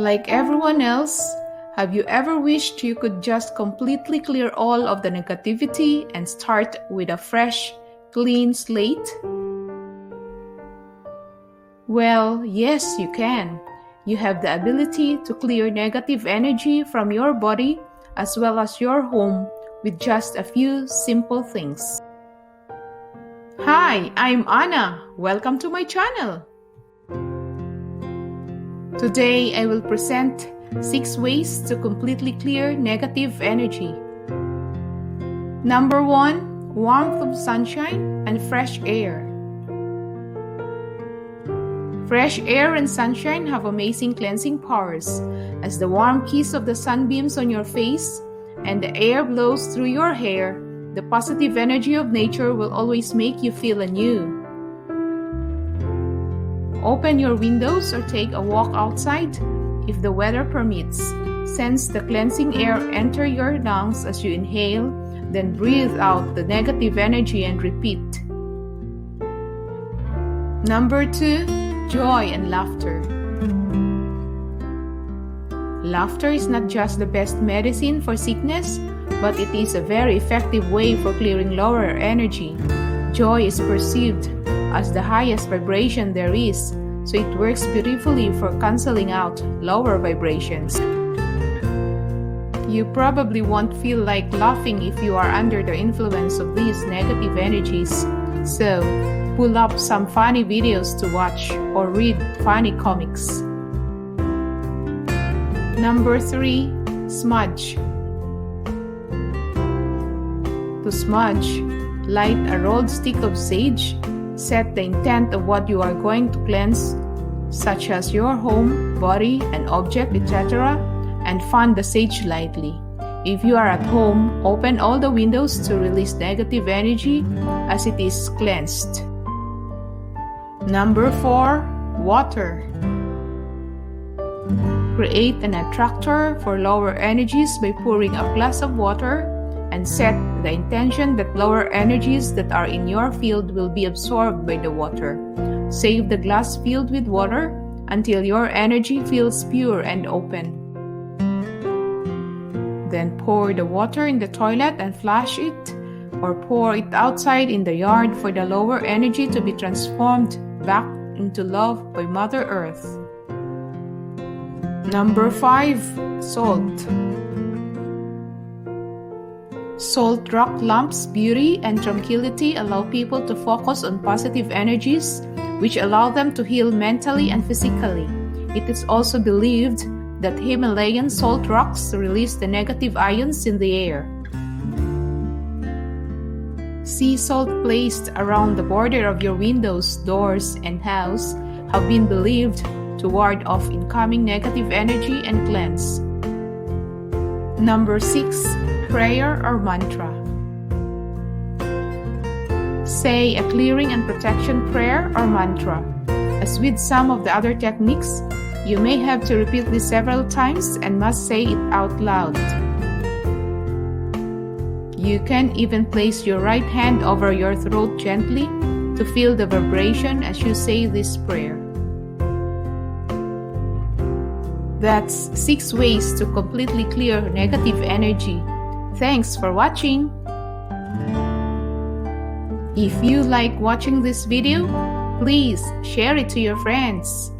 Like everyone else, have you ever wished you could just completely clear all of the negativity and start with a fresh, clean slate? Well, yes, you can. You have the ability to clear negative energy from your body as well as your home with just a few simple things. Hi, I'm Anna. Welcome to my channel. Today, I will present 6 ways to completely clear negative energy. Number 1, warmth of sunshine and fresh air. Fresh air and sunshine have amazing cleansing powers, as the warm kiss of the sunbeams on your face and the air blows through your hair. The positive energy of nature will always make you feel anew. Open your windows or take a walk outside if the weather permits. Sense the cleansing air enter your lungs as you inhale, then breathe out the negative energy and repeat. Number 2, joy and laughter. Laughter is not just the best medicine for sickness, but it is a very effective way for clearing lower energy. Joy is perceived as the highest vibration there is, so it works beautifully for canceling out lower vibrations. You probably won't feel like laughing if you are under the influence of these negative energies, so pull up some funny videos to watch or read funny comics. Number 3, smudge. To smudge, light a rolled stick of sage. Set the intent of what you are going to cleanse, such as your home, body, an object, etc., and fan the sage lightly. If you are at home, open all the windows to release negative energy as it is cleansed. Number 4, water. Create an attractor for lower energies by pouring a glass of water and set the intention that lower energies that are in your field will be absorbed by the water. Save the glass filled with water until your energy feels pure and open. Then pour the water in the toilet and flush it, or pour it outside in the yard for the lower energy to be transformed back into love by Mother Earth. Number 5, salt. Salt rock lamps beauty and tranquility allow people to focus on positive energies, which allow them to heal mentally and physically. It is also believed that Himalayan salt rocks release the negative ions in the air. Sea salt placed around the border of your windows, doors, and house have been believed to ward off incoming negative energy and cleanse. Number 6, prayer or mantra. Say a clearing and protection prayer or mantra. As with some of the other techniques, you may have to repeat this several times and must say it out loud. You can even place your right hand over your throat gently to feel the vibration as you say this prayer. That's 6 ways to completely clear negative energy. Thanks for watching! If you like watching this video, please share it to your friends.